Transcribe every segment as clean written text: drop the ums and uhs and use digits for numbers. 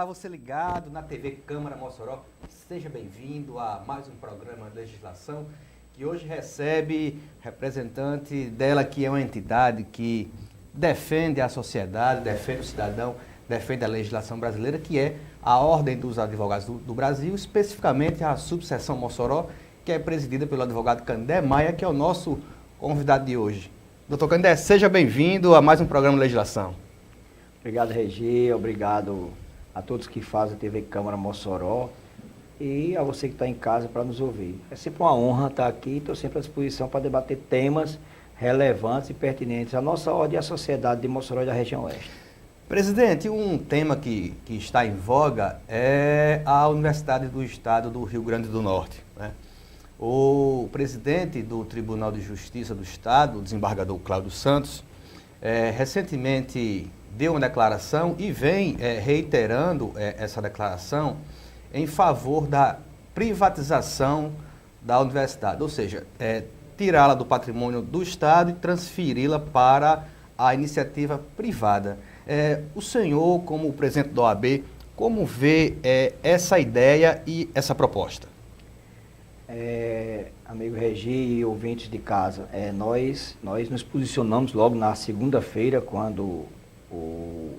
Olá, você ligado na TV Câmara Mossoró, seja bem-vindo a mais um programa de legislação que hoje recebe representante dela, que é uma entidade que defende a sociedade, defende o cidadão, defende a legislação brasileira, que é a Ordem dos Advogados do Brasil, especificamente a subseção Mossoró, que é presidida pelo advogado Candé Maia, que é o nosso convidado de hoje. Doutor Candé, seja bem-vindo a mais um programa de legislação. Obrigado, Regi, obrigado a todos que fazem a TV Câmara Mossoró e a você que está em casa para nos ouvir. É sempre uma honra estar aqui, estou sempre à disposição para debater temas relevantes e pertinentes à nossa ordem e à sociedade de Mossoró e da região oeste. Presidente, um tema que está em voga é a Universidade do Estado do Rio Grande do Norte, né? O presidente do Tribunal de Justiça do Estado, o desembargador Cláudio Santos, recentemente deu uma declaração e vem reiterando essa declaração em favor da privatização da universidade, ou seja, tirá-la do patrimônio do Estado e transferi-la para a iniciativa privada. O senhor, como presidente da OAB, como vê essa ideia e essa proposta? Amigo Regi e ouvintes de casa, nós nos posicionamos logo na segunda-feira, quando o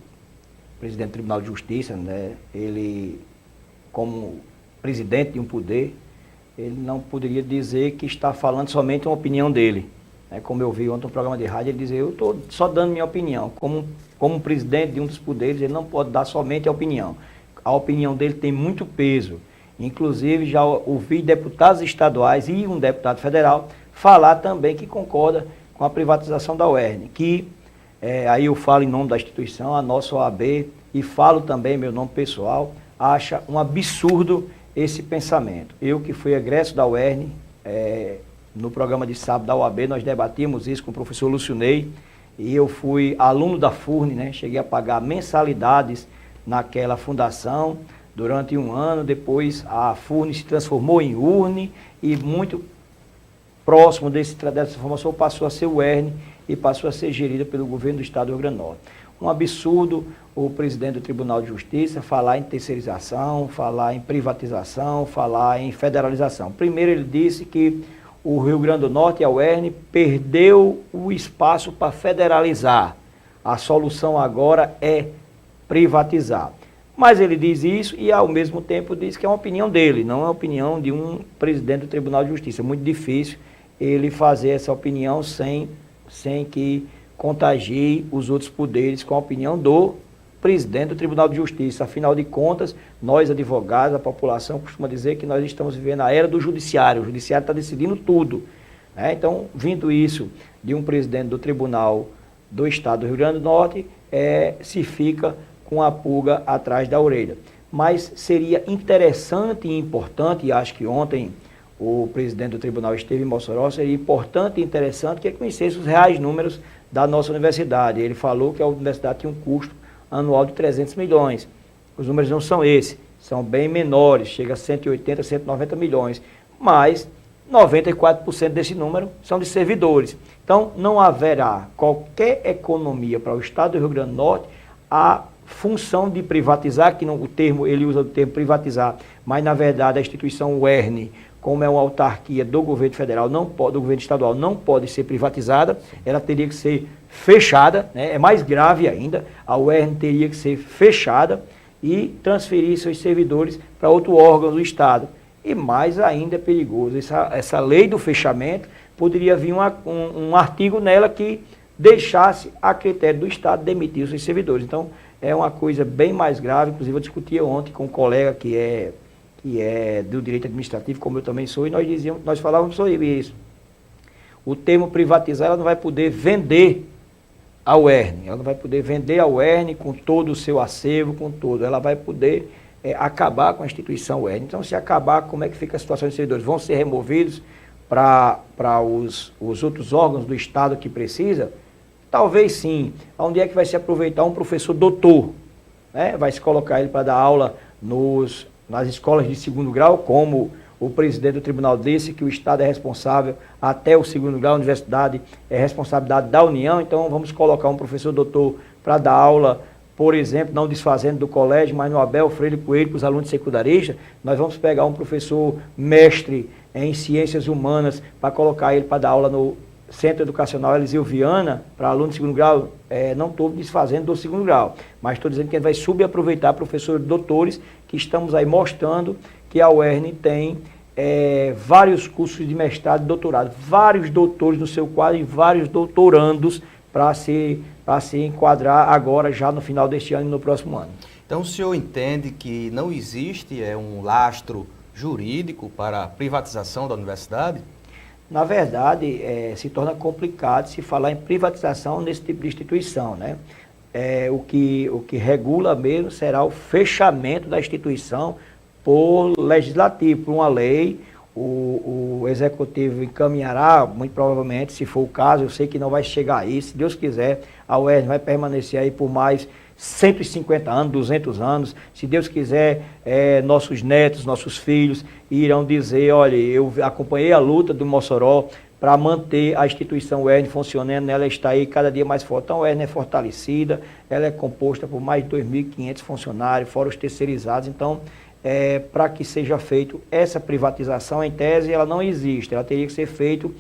presidente do Tribunal de Justiça, né, ele, como presidente de um poder, ele não poderia dizer que está falando somente uma opinião dele. Como eu vi ontem no programa de rádio, ele dizia, eu estou só dando minha opinião. Como presidente de um dos poderes, ele não pode dar somente a opinião. A opinião dele tem muito peso. Inclusive, já ouvi deputados estaduais e um deputado federal falar também que concorda com a privatização da UERN, que aí eu falo em nome da instituição, a nossa OAB, e falo também meu nome pessoal, acha um absurdo esse pensamento. Eu que fui egresso da UERN, no programa de sábado da OAB, nós debatimos isso com o professor Lúcio Ney, e eu fui aluno da FURN, né? Cheguei a pagar mensalidades naquela fundação durante um ano. Depois a FURN se transformou em URN e muito próximo dessa transformação passou a ser o UERN e passou a ser gerida pelo governo do Estado do Rio Grande do Norte. Um absurdo o presidente do Tribunal de Justiça falar em terceirização, falar em privatização, falar em federalização. Primeiro ele disse que o Rio Grande do Norte e a UERN perdeu o espaço para federalizar. A solução agora é privatizar. Mas ele diz isso e, ao mesmo tempo, diz que é uma opinião dele, não é a opinião de um presidente do Tribunal de Justiça. É muito difícil ele fazer essa opinião sem que contagie os outros poderes com a opinião do presidente do Tribunal de Justiça. Afinal de contas, nós, advogados, a população costuma dizer que nós estamos vivendo a era do judiciário. O judiciário está decidindo tudo, né? Então, vindo isso de um presidente do Tribunal do Estado do Rio Grande do Norte, se fica com a pulga atrás da orelha. Mas seria interessante e importante, e acho que ontem o presidente do tribunal esteve em Mossoró, seria importante e interessante que ele conhecesse os reais números da nossa universidade. Ele falou que a universidade tinha um custo anual de 300 milhões. Os números não são esses, são bem menores, chega a 180, 190 milhões, mas 94% desse número são de servidores. Então, não haverá qualquer economia para o Estado do Rio Grande do Norte a função de privatizar, que não, ele usa o termo privatizar, mas na verdade a instituição UERN, como é uma autarquia do governo federal, do governo estadual, não pode ser privatizada, ela teria que ser fechada, né? É mais grave ainda, a UERN teria que ser fechada e transferir seus servidores para outro órgão do Estado. E mais ainda é perigoso, essa lei do fechamento, poderia vir um artigo nela que deixasse a critério do Estado demitir os seus servidores. Então, é uma coisa bem mais grave. Inclusive, eu discutia ontem com um colega que é do direito administrativo, como eu também sou, e nós falávamos sobre isso. O termo privatizar, ela não vai poder vender a UERN, ela não vai poder vender a UERN com todo o seu acervo, com tudo. Ela vai poder acabar com a instituição UERN. Então, se acabar, como é que fica a situação dos servidores? Vão ser removidos para os outros órgãos do Estado que precisa? Talvez sim. Onde é que vai se aproveitar um professor doutor? Né? Vai se colocar ele para dar aula nas escolas de segundo grau, como o presidente do tribunal disse, que o Estado é responsável até o segundo grau, a universidade é responsabilidade da União, então vamos colocar um professor doutor para dar aula por exemplo, não desfazendo do colégio, mas no Abel Freire Coelho, para os alunos secundaristas, nós vamos pegar um professor mestre em ciências humanas para colocar ele para dar aula no Centro Educacional Eliseu Viana, para aluno de segundo grau. Não estou desfazendo do segundo grau, mas estou dizendo que ele vai subaproveitar professores doutores, que estamos aí mostrando que a UERN tem vários cursos de mestrado e doutorado, vários doutores no seu quadro e vários doutorandos para se enquadrar agora, já no final deste ano e no próximo ano. Então o senhor entende que não existe um lastro jurídico para a privatização da universidade? Na verdade, se torna complicado se falar em privatização nesse tipo de instituição, né? O que regula mesmo será o fechamento da instituição por legislativo, por uma lei. O executivo encaminhará, muito provavelmente, se for o caso, eu sei que não vai chegar aí, se Deus quiser, a UERN vai permanecer aí por mais 150 anos, 200 anos, se Deus quiser, nossos netos, nossos filhos irão dizer, olha, eu acompanhei a luta do Mossoró para manter a instituição UERN funcionando, ela está aí cada dia mais forte. Então a UERN é fortalecida, ela é composta por mais de 2.500 funcionários, fora os terceirizados, então para que seja feito essa privatização, em tese, ela não existe, ela teria que ser feito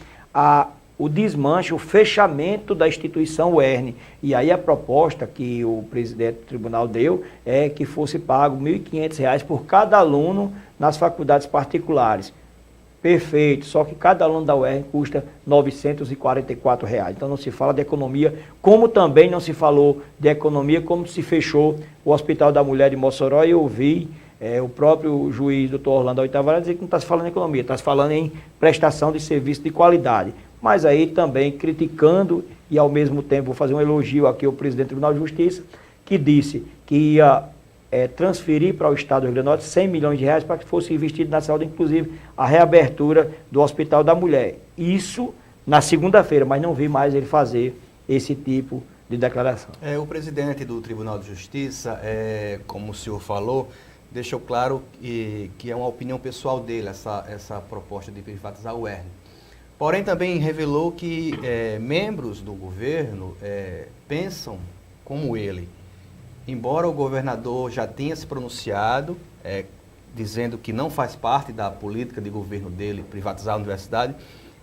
o desmanche, o fechamento da instituição UERN. E aí a proposta que o presidente do tribunal deu é que fosse pago R$ 1.500 por cada aluno nas faculdades particulares. Perfeito, só que cada aluno da UERN custa R$ 944. Então não se fala de economia, como também não se falou de economia, como se fechou o Hospital da Mulher de Mossoró. E eu ouvi o próprio juiz, doutor Orlando Oitavara, dizer que não está se falando em economia, está se falando em prestação de serviço de qualidade. Mas aí também criticando, e ao mesmo tempo vou fazer um elogio aqui ao presidente do Tribunal de Justiça, que disse que ia transferir para o Estado do Rio Grande do Norte 100 milhões de reais para que fosse investido na saúde, inclusive a reabertura do Hospital da Mulher. Isso na segunda-feira, mas não vi mais ele fazer esse tipo de declaração. O presidente do Tribunal de Justiça, como o senhor falou, deixou claro que é uma opinião pessoal dele, essa proposta de privatizar o UERN. Porém, também revelou que membros do governo pensam como ele. Embora o governador já tenha se pronunciado, dizendo que não faz parte da política de governo dele privatizar a universidade,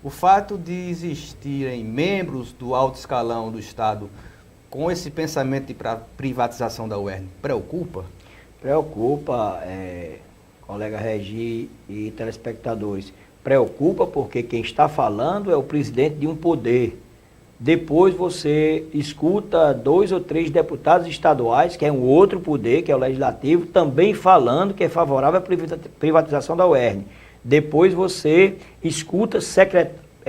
o fato de existirem membros do alto escalão do Estado com esse pensamento de privatização da UERN preocupa? Preocupa, colega Regi e telespectadores. Preocupa porque quem está falando é o presidente de um poder. Depois você escuta 2 ou 3 deputados estaduais, que é um outro poder, que é o legislativo, também falando que é favorável à privatização da UERN. Depois você escuta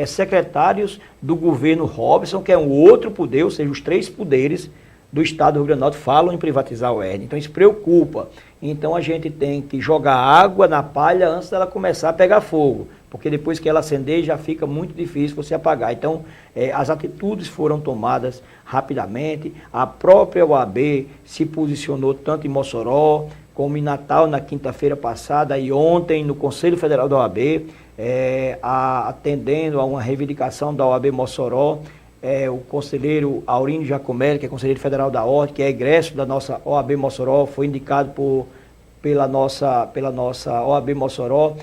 secretários do governo Robson, que é um outro poder, ou seja, os 3 poderes do Estado do Rio Grande do Norte falam em privatizar a UERN. Então isso preocupa. Então a gente tem que jogar água na palha antes dela começar a pegar fogo, porque depois que ela acender já fica muito difícil você apagar. Então as atitudes foram tomadas rapidamente, a própria OAB se posicionou tanto em Mossoró como em Natal na quinta-feira passada e ontem no Conselho Federal da OAB, atendendo a uma reivindicação da OAB Mossoró. O conselheiro Aurínio Giacomelli, que é conselheiro federal da Ordem, que é egresso da nossa OAB Mossoró, foi indicado pela nossa OAB Mossoró,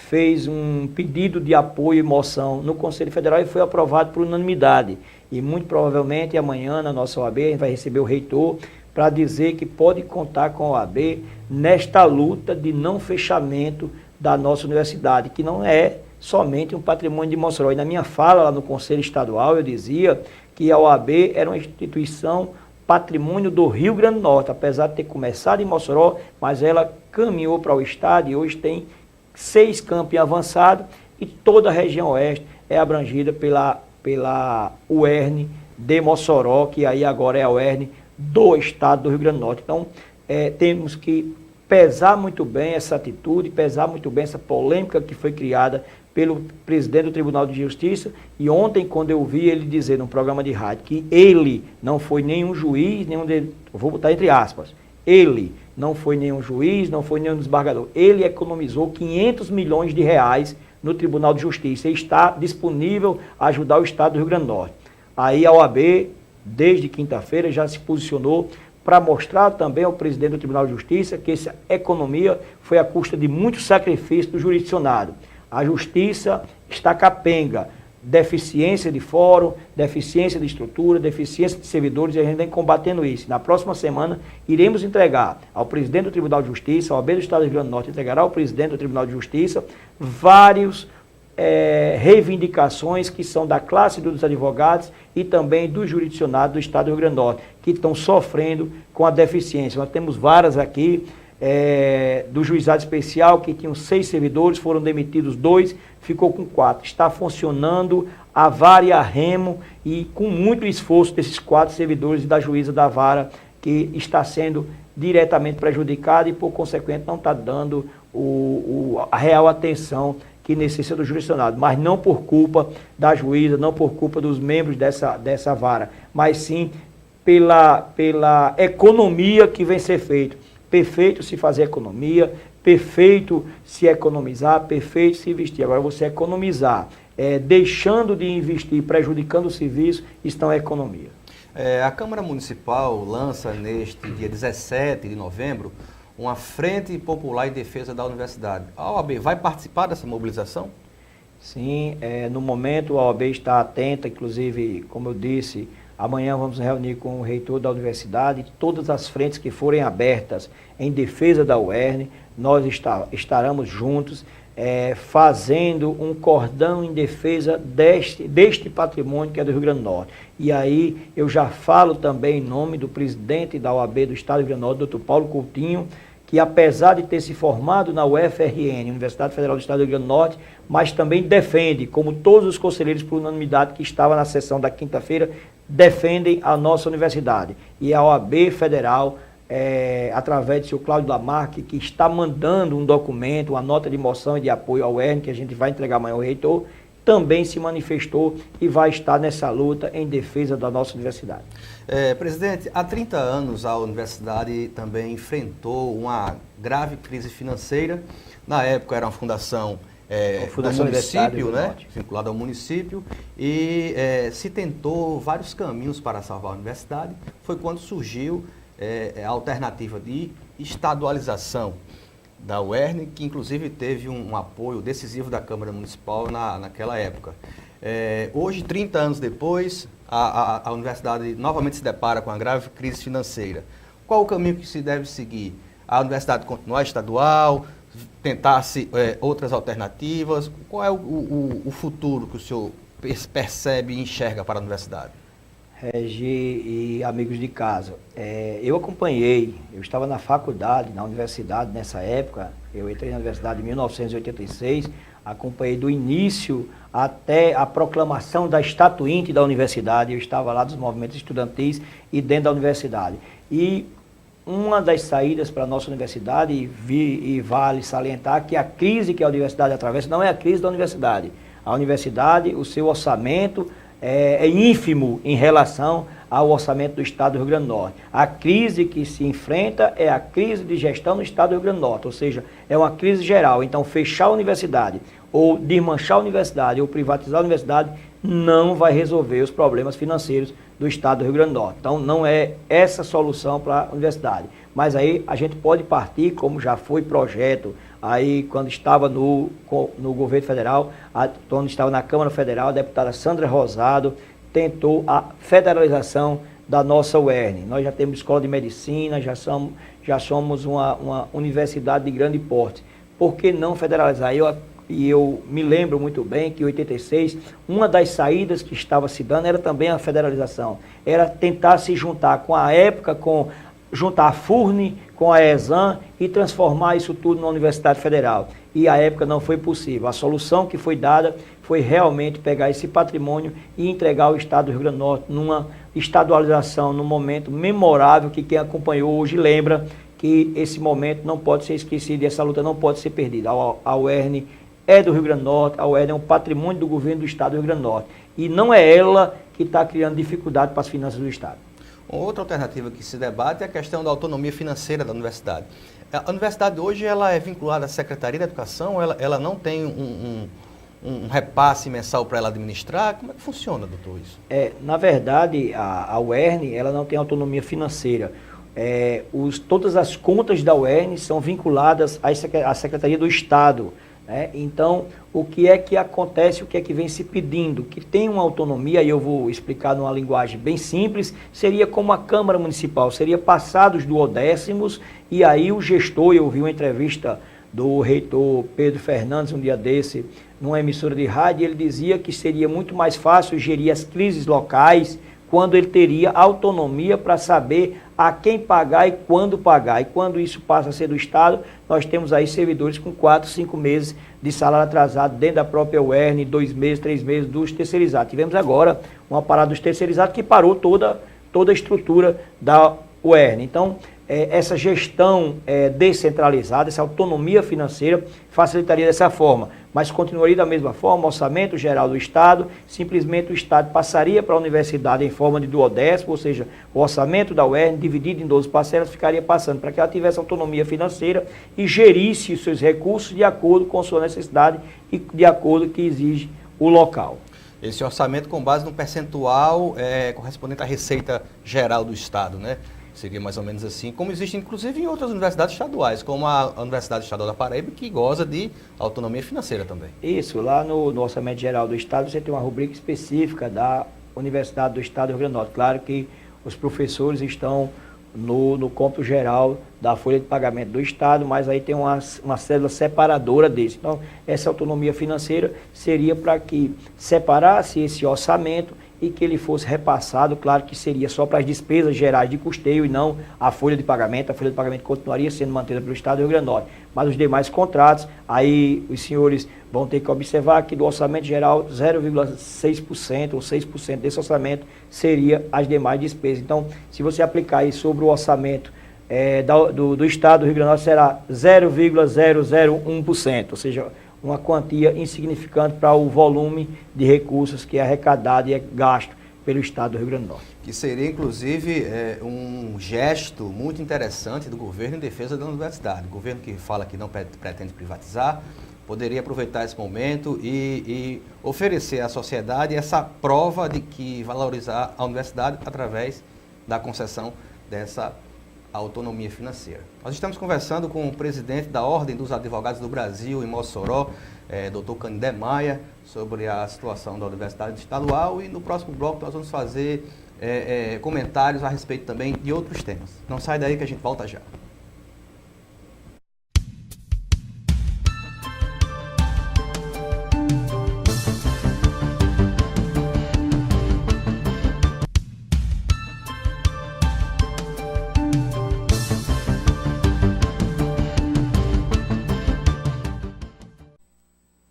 fez um pedido de apoio e moção no Conselho Federal e foi aprovado por unanimidade. E muito provavelmente amanhã na nossa OAB a gente vai receber o reitor para dizer que pode contar com a OAB nesta luta de não fechamento da nossa universidade, que não é somente um patrimônio de Mossoró. E na minha fala lá no Conselho Estadual eu dizia que a OAB era uma instituição patrimônio do Rio Grande do Norte, apesar de ter começado em Mossoró, mas ela caminhou para o estado e hoje tem 6 campos avançados e toda a região oeste é abrangida pela UERN de Mossoró, que aí agora é a UERN do estado do Rio Grande do Norte. Então temos que pesar muito bem essa atitude, pesar muito bem essa polêmica que foi criada pelo presidente do Tribunal de Justiça, e ontem, quando eu vi ele dizer num programa de rádio que ele não foi nenhum juiz, vou botar entre aspas, ele não foi nenhum juiz, não foi nenhum desembargador, ele economizou 500 milhões de reais no Tribunal de Justiça e está disponível a ajudar o Estado do Rio Grande do Norte. Aí a OAB, desde quinta-feira, já se posicionou para mostrar também ao presidente do Tribunal de Justiça que essa economia foi à custa de muito sacrifício do jurisdicionado. A justiça está capenga, deficiência de fórum, deficiência de estrutura, deficiência de servidores, e a gente vem combatendo isso. Na próxima semana, iremos entregar ao presidente do Tribunal de Justiça, ao OAB do Estado do Rio Grande do Norte, entregará ao presidente do Tribunal de Justiça vários reivindicações que são da classe dos advogados e também do jurisdicionado do Estado do Rio Grande do Norte, que estão sofrendo com a deficiência. Nós temos várias aqui, do juizado especial, que tinham 6 servidores, foram demitidos 2, ficou com 4. Está funcionando a vara e a remo, e com muito esforço desses 4 servidores e da juíza da vara, que está sendo diretamente prejudicada e, por consequente, não está dando a real atenção que necessita do jurisdicionado, mas não por culpa da juíza, não por culpa dos membros dessa vara, mas sim pela economia que vem ser feita. Perfeito se fazer economia, perfeito se economizar, perfeito se investir. Agora, você economizar, deixando de investir, prejudicando o serviço, estão a economia. A Câmara Municipal lança neste dia 17 de novembro uma Frente Popular em Defesa da Universidade. A OAB vai participar dessa mobilização? Sim, no momento a OAB está atenta, inclusive, como eu disse, amanhã vamos reunir com o reitor da universidade, todas as frentes que forem abertas em defesa da UERN, nós estaremos juntos, fazendo um cordão em defesa deste patrimônio que é do Rio Grande do Norte. E aí eu já falo também em nome do presidente da OAB do Estado do Rio Grande do Norte, doutor Paulo Coutinho, que apesar de ter se formado na UFRN, Universidade Federal do Estado do Rio Grande do Norte, mas também defende, como todos os conselheiros por unanimidade que estavam na sessão da quinta-feira, defendem a nossa universidade. E a OAB Federal, através do seu Cláudio Lamarque, que está mandando um documento, uma nota de moção e de apoio ao UERN, que a gente vai entregar amanhã ao reitor, também se manifestou e vai estar nessa luta em defesa da nossa universidade. Presidente, há 30 anos a universidade também enfrentou uma grave crise financeira. Na época era uma fundação do município, né, vinculada ao município, e se tentou vários caminhos para salvar a universidade. Foi quando surgiu a alternativa de estadualização da UERN, que inclusive teve um apoio decisivo da Câmara Municipal naquela época. Hoje, 30 anos depois, a universidade novamente se depara com uma grave crise financeira. Qual o caminho que se deve seguir? A universidade continuar estadual, tentar-se outras alternativas? Qual é o futuro que o senhor percebe e enxerga para a universidade? Regi e amigos de casa, eu acompanhei, eu estava na faculdade, na universidade nessa época, eu entrei na universidade em 1986, acompanhei do início até a proclamação da estatuinte da universidade, eu estava lá dos movimentos estudantis e dentro da universidade. E uma das saídas para a nossa universidade, e vale salientar que a crise que a universidade atravessa não é a crise da universidade. A universidade, o seu orçamento é ínfimo em relação ao orçamento do Estado do Rio Grande do Norte. A crise que se enfrenta é a crise de gestão no Estado do Rio Grande do Norte, ou seja, é uma crise geral. Então, fechar a universidade, ou desmanchar a universidade, ou privatizar a universidade, não vai resolver os problemas financeiros do Estado do Rio Grande do Norte. Então, não é essa a solução para a universidade. Mas aí a gente pode partir, como já foi projeto, aí quando estava no governo federal, quando estava na Câmara Federal, a deputada Sandra Rosado tentou a federalização da nossa UERN. Nós já temos escola de medicina, já somos uma universidade de grande porte. Por que não federalizar? Eu me lembro muito bem que em 86, uma das saídas que estava se dando era também a federalização. Era tentar se juntar com a época, juntar a FURN com a ESAM e transformar isso tudo na Universidade Federal. E a época não foi possível. A solução que foi dada foi realmente pegar esse patrimônio e entregar ao Estado do Rio Grande do Norte numa estadualização, num momento memorável que quem acompanhou hoje lembra que esse momento não pode ser esquecido e essa luta não pode ser perdida. A UERN é do Rio Grande do Norte, a UERN é um patrimônio do governo do Estado do Rio Grande do Norte. E não é ela que está criando dificuldade para as finanças do Estado. Outra alternativa que se debate é a questão da autonomia financeira da universidade. A universidade hoje ela é vinculada à Secretaria da Educação, ela não tem um repasse mensal para ela administrar. Como é que funciona, doutor, isso? Na verdade, a UERN ela não tem autonomia financeira. todas as contas da UERN são vinculadas à Secretaria do Estado. Né? Então, o que é que acontece, o que é que vem se pedindo? Que tem uma autonomia, e eu vou explicar numa linguagem bem simples, seria como a Câmara Municipal, seria passados duodécimos, e aí o gestor, eu vi uma entrevista do reitor Pedro Fernandes um dia desse, numa emissora de rádio, ele dizia que seria muito mais fácil gerir as crises locais quando ele teria autonomia para saber a quem pagar e quando pagar. E quando isso passa a ser do Estado, nós temos aí servidores com 4, 5 meses de salário atrasado dentro da própria UERN, 2 meses, 3 meses dos terceirizados. Tivemos agora uma parada dos terceirizados que parou toda a estrutura da UERN. Então, essa gestão descentralizada, essa autonomia financeira facilitaria dessa forma, mas continuaria da mesma forma, orçamento geral do Estado, simplesmente o Estado passaria para a universidade em forma de duodécimo, ou seja, o orçamento da UERN dividido em 12 parcelas ficaria passando para que ela tivesse autonomia financeira e gerisse os seus recursos de acordo com a sua necessidade e de acordo com o que exige o local. Esse orçamento com base no percentual correspondente à receita geral do Estado, né? Seria mais ou menos assim, como existe inclusive em outras universidades estaduais, como a Universidade Estadual da Paraíba, que goza de autonomia financeira também. Isso, lá no Orçamento Geral do Estado você tem uma rubrica específica da Universidade do Estado do Rio Grande do Norte. Claro que os professores estão no cômputo geral da folha de pagamento do Estado, mas aí tem uma célula separadora desse. Então, essa autonomia financeira seria para que separasse esse orçamento e que ele fosse repassado, claro que seria só para as despesas gerais de custeio e não a folha de pagamento. A folha de pagamento continuaria sendo mantida pelo Estado do Rio Grande do Norte. Mas os demais contratos, aí os senhores vão ter que observar que do orçamento geral, 0,6% ou 6% desse orçamento seria as demais despesas. Então, se você aplicar isso sobre o orçamento do Estado do Rio Grande do Norte, será 0,001%, ou seja, uma quantia insignificante para o volume de recursos que é arrecadado e é gasto pelo Estado do Rio Grande do Norte. Que seria, inclusive, um gesto muito interessante do governo em defesa da universidade. O governo que fala que não pretende privatizar, poderia aproveitar esse momento e oferecer à sociedade essa prova de que valorizar a universidade através da concessão dessa autonomia financeira. Nós estamos conversando com o presidente da Ordem dos Advogados do Brasil, em Mossoró, Dr. Canindé Maia, sobre a situação da Universidade Estadual, e no próximo bloco nós vamos fazer comentários a respeito também de outros temas. Não sai daí que a gente volta já.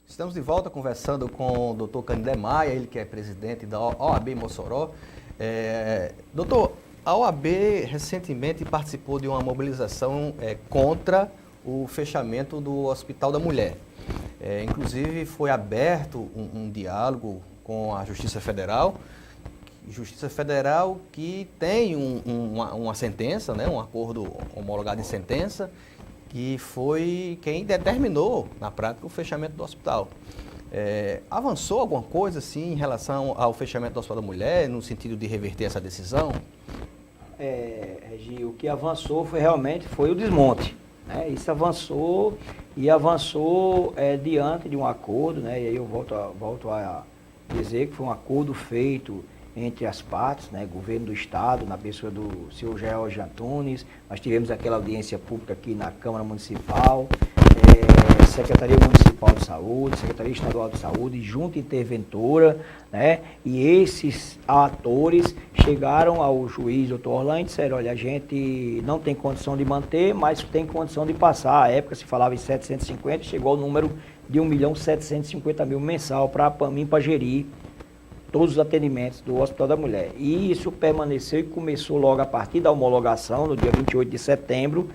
Estamos de volta conversando com o Dr. Canindé Maia, ele que é presidente da OAB Mossoró. Doutor, a OAB recentemente participou de uma mobilização contra o fechamento do Hospital da Mulher. Inclusive foi aberto um diálogo com a Justiça Federal que tem uma sentença, né, um acordo homologado em sentença, que foi quem determinou, na prática, o fechamento do hospital. Avançou alguma coisa, assim, em relação ao fechamento do Hospital da Mulher, no sentido de reverter essa decisão? Regi, o que avançou foi o desmonte. Né? Isso avançou diante de um acordo, né? E aí eu volto a dizer que foi um acordo feito entre as partes, né, governo do Estado, na pessoa do senhor George Antunes. Nós tivemos aquela audiência pública aqui na Câmara Municipal, Secretaria Municipal de Saúde, Secretaria Estadual de Saúde, Junta Interventora, né, e esses atores chegaram ao juiz, doutor Orlando, e disseram: olha, a gente não tem condição de manter, mas tem condição de passar. À época se falava em 750, chegou ao número de 1.750.000 mensal para mim, para gerir todos os atendimentos do Hospital da Mulher. E isso permaneceu e começou logo a partir da homologação, no dia 28 de setembro,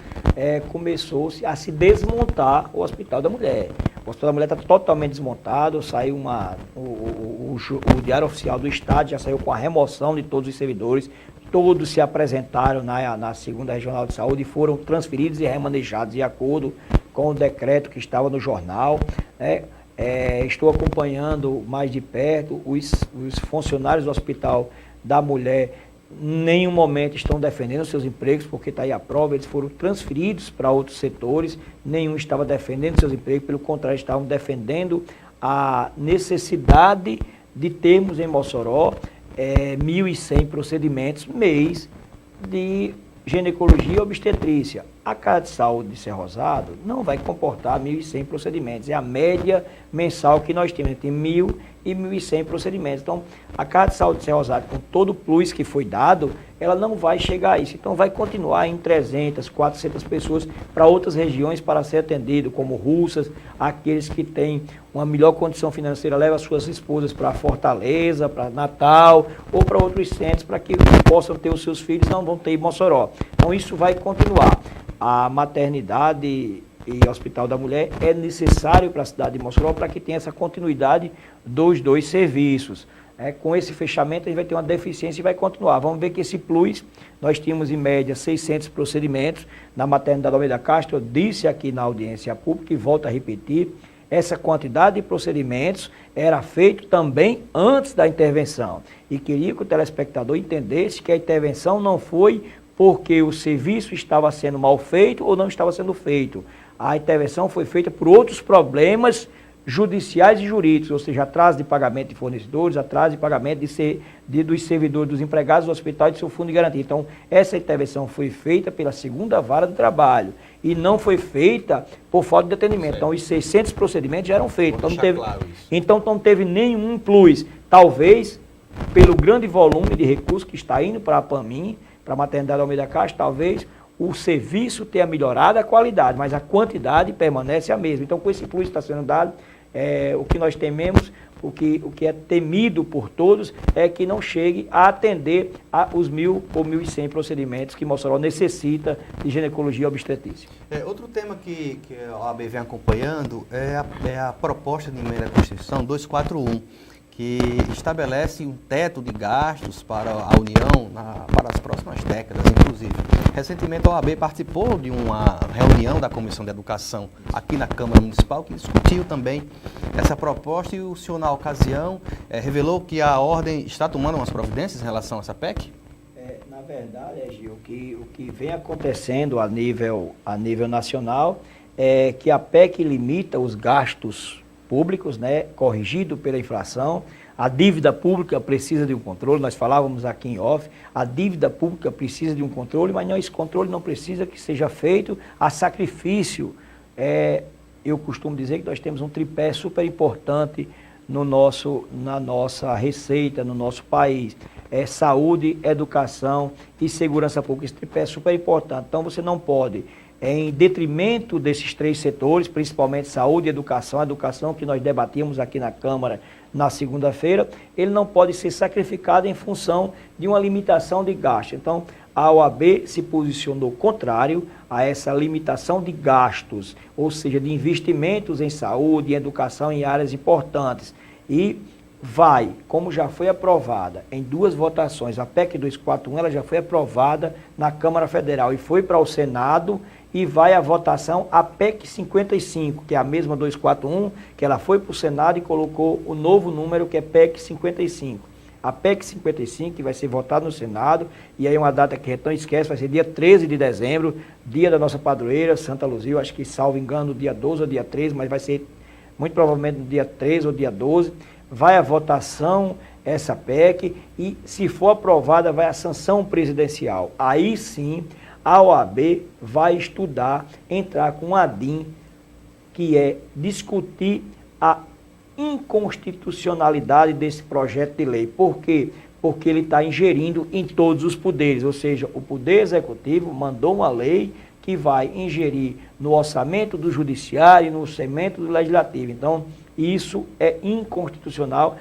começou-se a se desmontar o Hospital da Mulher. O Hospital da Mulher está totalmente desmontado, saiu o Diário Oficial do Estado, já saiu com a remoção de todos os servidores, todos se apresentaram na segunda Regional de Saúde e foram transferidos e remanejados de acordo com o decreto que estava no jornal, né? Estou acompanhando mais de perto os funcionários do Hospital da Mulher nenhum momento estão defendendo seus empregos, porque está aí a prova, eles foram transferidos para outros setores, nenhum estava defendendo seus empregos, pelo contrário, estavam defendendo a necessidade de termos em Mossoró 1.100 procedimentos mês de ginecologia e obstetrícia. A Casa de Saúde de Serra Rosado não vai comportar 1.100 procedimentos, é a média mensal que nós temos, entre 1.000 e 1.100 procedimentos. Então, a Casa de Saúde de Serra Rosado, com todo o plus que foi dado, ela não vai chegar a isso. Então, vai continuar em 300, 400 pessoas para outras regiões para ser atendido, como Russas, aqueles que têm uma melhor condição financeira, levam as suas esposas para Fortaleza, para Natal, ou para outros centros, para que possam ter os seus filhos, não vão ter em Mossoró. Então, isso vai continuar. A maternidade e Hospital da Mulher é necessário para a cidade de Mossoró para que tenha essa continuidade dos dois serviços. Com esse fechamento a gente vai ter uma deficiência e vai continuar. Vamos ver que esse plus, nós tínhamos em média 600 procedimentos na maternidade Almeida Castro. Eu disse aqui na audiência pública e volto a repetir, essa quantidade de procedimentos era feito também antes da intervenção. E queria que o telespectador entendesse que a intervenção não foi porque o serviço estava sendo mal feito ou não estava sendo feito. A intervenção foi feita por outros problemas judiciais e jurídicos, ou seja, atraso de pagamento de fornecedores, atraso de pagamento dos servidores, dos empregados do hospital e do seu fundo de garantia. Então, essa intervenção foi feita pela segunda vara do trabalho e não foi feita por falta de atendimento. Então, os 600 procedimentos já eram feitos. Então, não teve nenhum plus. Talvez, pelo grande volume de recursos que está indo para a PAMIM, para a maternidade Almeida Castro, talvez o serviço tenha melhorado a qualidade, mas a quantidade permanece a mesma. Então, com esse plus que está sendo dado, o que nós tememos, o que é temido por todos, é que não chegue a atender os 1.000 ou 1.100 procedimentos que Mossoró necessita de ginecologia e obstetrícia. Outro tema que a OAB vem acompanhando é a proposta de emenda à Constituição 241, que estabelece um teto de gastos para a União para as próximas décadas, inclusive. Recentemente, a OAB participou de uma reunião da Comissão de Educação aqui na Câmara Municipal, que discutiu também essa proposta, e o senhor, na ocasião, revelou que a Ordem está tomando umas providências em relação a essa PEC? Na verdade, Gil, o que vem acontecendo a nível nacional é que a PEC limita os gastos públicos, corrigido pela inflação. A dívida pública precisa de um controle, nós falávamos aqui em off, a dívida pública precisa de um controle, mas esse controle não precisa que seja feito a sacrifício. Eu costumo dizer que nós temos um tripé super importante na nossa receita, no nosso país. Saúde, educação e segurança pública. Esse tripé é super importante. Então você não pode, em detrimento desses três setores, principalmente saúde e educação, a educação que nós debatíamos aqui na Câmara na segunda-feira, ele não pode ser sacrificado em função de uma limitação de gasto. Então, a OAB se posicionou contrário a essa limitação de gastos, ou seja, de investimentos em saúde e educação em áreas importantes. E vai, como já foi aprovada em duas votações, a PEC 241, ela já foi aprovada na Câmara Federal e foi para o Senado, e vai à votação a PEC 55, que é a mesma 241, que ela foi para o Senado e colocou o novo número, que é PEC 55. A PEC 55, que vai ser votada no Senado, e aí uma data que a gente não esquece, vai ser dia 13 de dezembro, dia da nossa padroeira, Santa Luzia, acho que, salvo engano, dia 12 ou dia 13, mas vai ser muito provavelmente no dia 13 ou dia 12, vai à votação essa PEC, e se for aprovada, vai à sanção presidencial. Aí sim, a OAB vai estudar, entrar com um ADIM, que é discutir a inconstitucionalidade desse projeto de lei. Por quê? Porque ele está ingerindo em todos os poderes, ou seja, o Poder Executivo mandou uma lei que vai ingerir no orçamento do Judiciário e no orçamento do Legislativo. Então, isso é inconstitucional,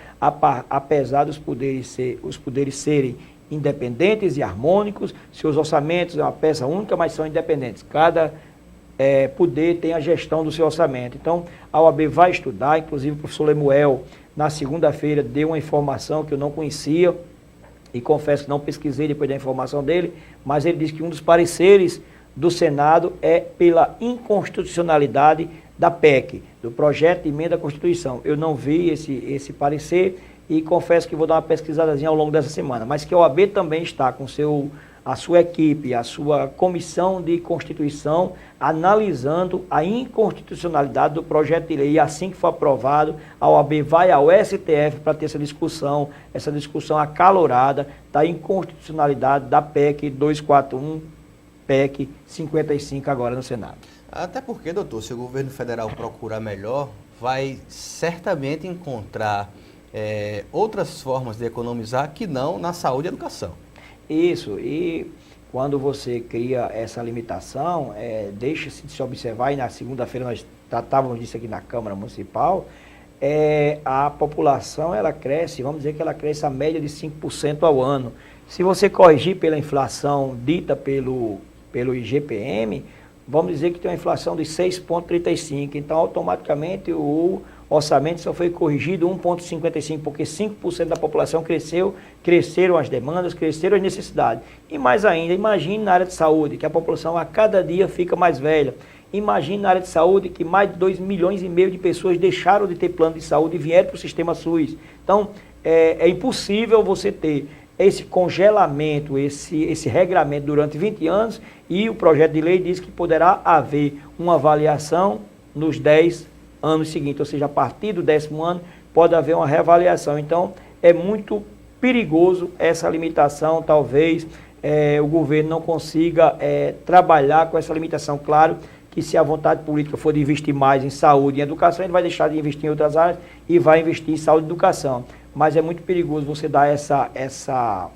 apesar dos poderes serem independentes e harmônicos. Seus orçamentos é uma peça única, mas são independentes. Cada poder tem a gestão do seu orçamento. Então, a OAB vai estudar, inclusive o professor Lemuel, na segunda-feira, deu uma informação que eu não conhecia, e confesso que não pesquisei depois da informação dele, mas ele disse que um dos pareceres do Senado é pela inconstitucionalidade da PEC, do projeto de emenda à Constituição. Eu não vi esse parecer, e confesso que vou dar uma pesquisadazinha ao longo dessa semana, mas que a OAB também está com a sua equipe, a sua comissão de Constituição, analisando a inconstitucionalidade do projeto de lei. E assim que for aprovado, a OAB vai ao STF para ter essa discussão acalorada da inconstitucionalidade da PEC 241, PEC 55 agora no Senado. Até porque, doutor, se o governo federal procurar melhor, vai certamente encontrar outras formas de economizar que não na saúde e educação. Isso, e quando você cria essa limitação, deixa-se de se observar, e na segunda-feira nós tratávamos disso aqui na Câmara Municipal, a população ela cresce, vamos dizer que ela cresce a média de 5% ao ano. Se você corrigir pela inflação dita pelo IGPM, vamos dizer que tem uma inflação de 6,35%, então automaticamente o orçamento só foi corrigido 1,55%, porque 5% da população cresceram as demandas, cresceram as necessidades. E mais ainda, imagine na área de saúde, que a população a cada dia fica mais velha. Imagine na área de saúde que mais de 2,5 milhões de pessoas deixaram de ter plano de saúde e vieram para o sistema SUS. Então, é impossível você ter esse congelamento, esse regramento durante 20 anos, e o projeto de lei diz que poderá haver uma avaliação nos 10 anos seguintes, ou seja, a partir do 10º ano pode haver uma reavaliação. Então, é muito perigoso essa limitação, talvez o governo não consiga trabalhar com essa limitação. Claro que se a vontade política for de investir mais em saúde e educação, ele vai deixar de investir em outras áreas e vai investir em saúde e educação. Mas é muito perigoso você dar essa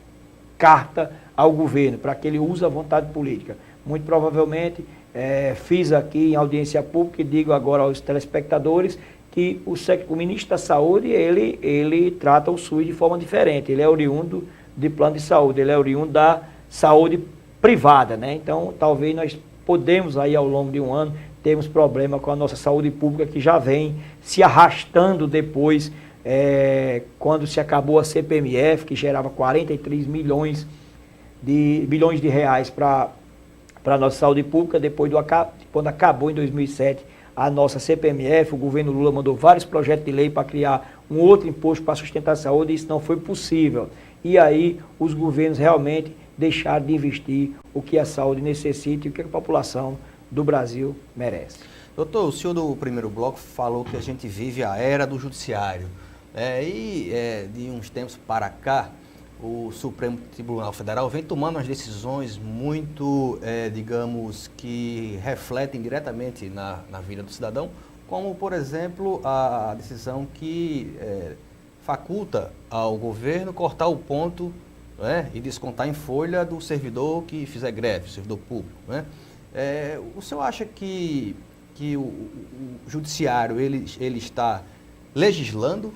carta ao governo para que ele use a vontade política. Muito provavelmente, fiz aqui em audiência pública e digo agora aos telespectadores que o ministro da Saúde, ele trata o SUS de forma diferente. Ele é oriundo de plano de saúde, ele é oriundo da saúde privada, né? Então, talvez nós podemos aí ao longo de um ano termos problema com a nossa saúde pública, que já vem se arrastando depois, quando se acabou a CPMF, que gerava 43 bilhões de reais para a nossa saúde pública. Quando acabou em 2007 a nossa CPMF, o governo Lula mandou vários projetos de lei para criar um outro imposto para sustentar a saúde, e isso não foi possível. E aí os governos realmente deixaram de investir o que a saúde necessita e o que a população do Brasil merece. Doutor, o senhor do primeiro bloco falou que a gente vive a era do judiciário. De uns tempos para cá, o Supremo Tribunal Federal vem tomando umas decisões muito, digamos, que refletem diretamente na vida do cidadão, como, por exemplo, a decisão que faculta ao governo cortar o ponto, e descontar em folha do servidor que fizer greve, servidor público. O senhor acha que o judiciário ele está legislando?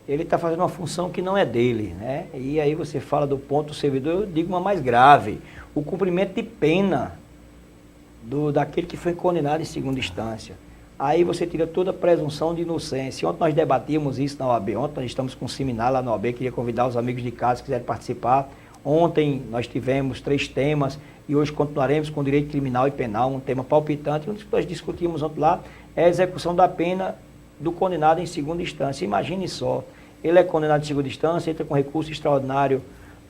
Ele está fazendo uma função que não é dele, né? E aí você fala do ponto do servidor, eu digo uma mais grave: o cumprimento de pena daquele que foi condenado em segunda instância. Aí você tira toda a presunção de inocência. Ontem nós debatíamos isso na OAB, ontem nós estamos com um seminário lá na OAB, queria convidar os amigos de casa que quiserem participar. Ontem nós tivemos 3 temas e hoje continuaremos com direito criminal e penal, um tema palpitante. Um dos que nós discutimos ontem lá é a execução da pena do condenado em segunda instância. Imagine só, ele é condenado em segunda instância, entra com recurso extraordinário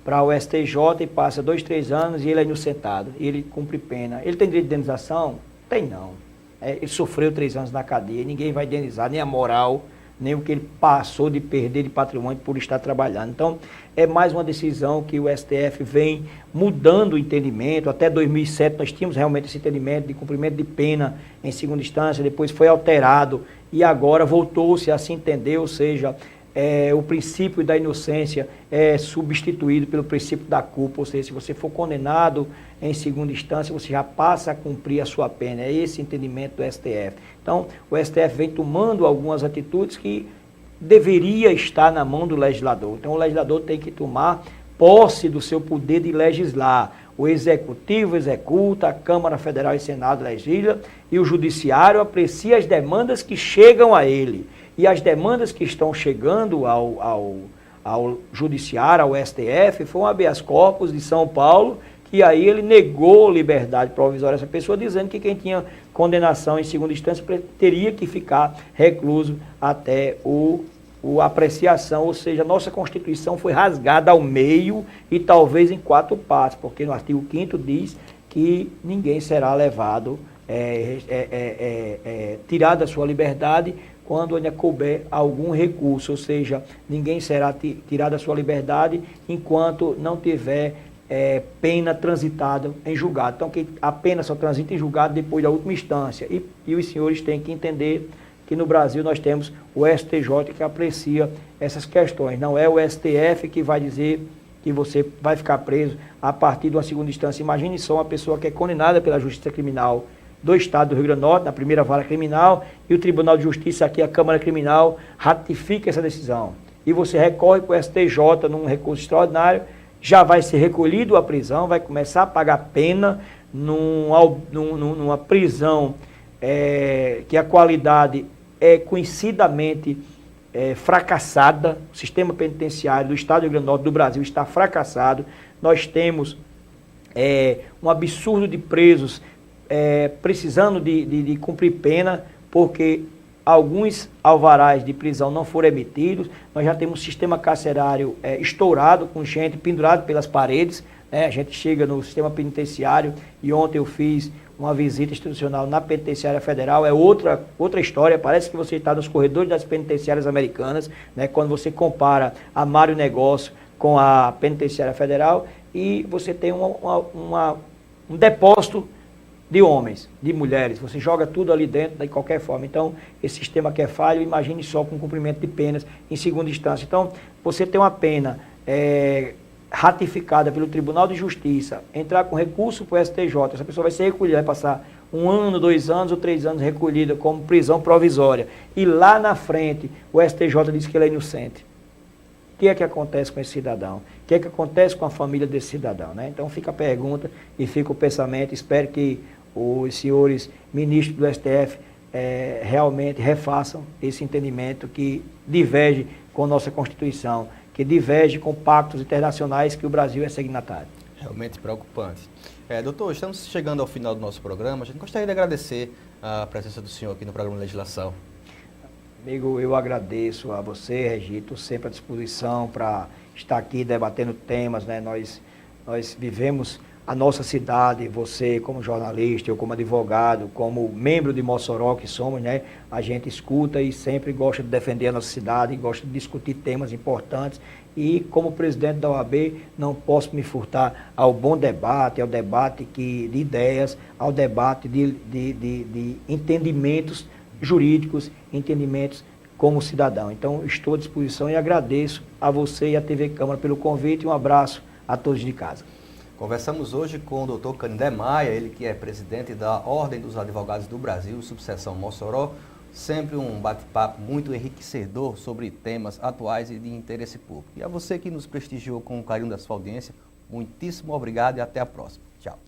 para o STJ e passa 2, 3 anos e ele é inocentado, e ele cumpre pena. Ele tem direito de indenização? Tem não. Ele sofreu 3 anos na cadeia, ninguém vai indenizar, nem a moral, nem o que ele passou de perder de patrimônio por estar trabalhando. Então, é mais uma decisão que o STF vem mudando o entendimento. Até 2007 nós tínhamos realmente esse entendimento de cumprimento de pena em segunda instância, depois foi alterado e agora voltou-se a se entender, ou seja, o princípio da inocência é substituído pelo princípio da culpa, ou seja, se você for condenado em segunda instância, você já passa a cumprir a sua pena. É esse entendimento do STF. Então, o STF vem tomando algumas atitudes que deveria estar na mão do legislador. Então, o legislador tem que tomar posse do seu poder de legislar. O Executivo executa, a Câmara Federal e Senado legisla, e o Judiciário aprecia as demandas que chegam a ele. E as demandas que estão chegando ao Judiciário, ao STF, foi um habeas corpus de São Paulo, que aí ele negou liberdade provisória a essa pessoa, dizendo que quem tinha condenação em segunda instância teria que ficar recluso até o a apreciação, ou seja, a nossa Constituição foi rasgada ao meio e talvez em 4 partes, porque no artigo 5º diz que ninguém será levado, tirado da sua liberdade quando ainda couber algum recurso, ou seja, ninguém será tirado da sua liberdade enquanto não tiver pena transitada em julgado. Então, que a pena só transita em julgado depois da última instância. E os senhores têm que entender que no Brasil nós temos o STJ que aprecia essas questões. Não é o STF que vai dizer que você vai ficar preso a partir de uma segunda instância. Imagine só uma pessoa que é condenada pela Justiça Criminal do Estado do Rio Grande do Norte, na primeira vara criminal, e o Tribunal de Justiça, aqui a Câmara Criminal, ratifica essa decisão. E você recorre para o STJ num recurso extraordinário, já vai ser recolhido à prisão, vai começar a pagar pena numa prisão que a qualidade é conhecidamente fracassada. O sistema penitenciário do Estado do Rio Grande do Norte do Brasil está fracassado. Nós temos um absurdo de presos precisando de cumprir pena, porque alguns alvarás de prisão não foram emitidos. Nós já temos um sistema carcerário estourado, com gente pendurada pelas paredes. A gente chega no sistema penitenciário, e ontem eu fiz uma visita institucional na penitenciária federal. É outra história, parece que você está nos corredores das penitenciárias americanas, né, quando você compara a Mário Negócio com a penitenciária federal, e você tem um depósito de homens, de mulheres, você joga tudo ali dentro de qualquer forma. Então, esse sistema que é falho, imagine só com cumprimento de penas em segunda instância. Então, você tem uma pena ratificada pelo Tribunal de Justiça, entrar com recurso para o STJ, essa pessoa vai ser recolhida, vai passar 1 ano, 2 anos ou 3 anos recolhida como prisão provisória. E lá na frente, o STJ diz que ele é inocente. O que é que acontece com esse cidadão? O que é que acontece com a família desse cidadão, né? Então fica a pergunta e fica o pensamento. Espero que os senhores ministros do STF realmente refaçam esse entendimento que diverge com nossa Constituição, que diverge com pactos internacionais que o Brasil é signatário. Realmente preocupante. Doutor, estamos chegando ao final do nosso programa. A gente gostaria de agradecer a presença do senhor aqui no programa Legislação. Amigo, eu agradeço a você, Regito, sempre à disposição para estar aqui debatendo temas, né? Nós vivemos a nossa cidade, você como jornalista, eu como advogado, como membro de Mossoró que somos, né? A gente escuta e sempre gosta de defender a nossa cidade, gosta de discutir temas importantes, e como presidente da OAB não posso me furtar ao bom debate, ao debate de ideias, ao debate de entendimentos jurídicos, entendimentos como cidadão. Então, estou à disposição e agradeço a você e a TV Câmara pelo convite, e um abraço a todos de casa. Conversamos hoje com o doutor Canindé Maia, ele que é presidente da Ordem dos Advogados do Brasil, subseção Mossoró. Sempre um bate-papo muito enriquecedor sobre temas atuais e de interesse público. E a você que nos prestigiou com o carinho da sua audiência, muitíssimo obrigado e até a próxima. Tchau.